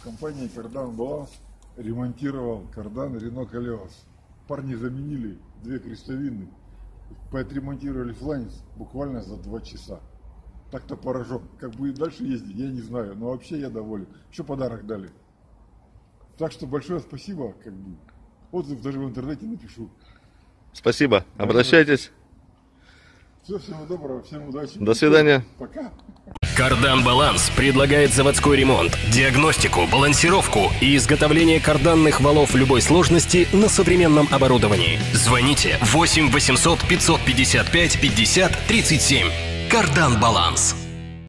Компания «Кардан Баланс» ремонтировал кардан Рено Колеос. Парни заменили 2 крестовины, поотремонтировали фланец буквально за 2 часа. Так-то поражен. Как будет дальше ездить, я не знаю, но вообще я доволен. Еще подарок дали. Так что большое спасибо, отзыв даже в интернете напишу. Спасибо, обращайтесь. Все, всего доброго, всем удачи. До свидания. Пока. Кардан Баланс предлагает заводской ремонт, диагностику, балансировку и изготовление карданных валов любой сложности на современном оборудовании. Звоните 8 800 555 50 37. Кардан Баланс.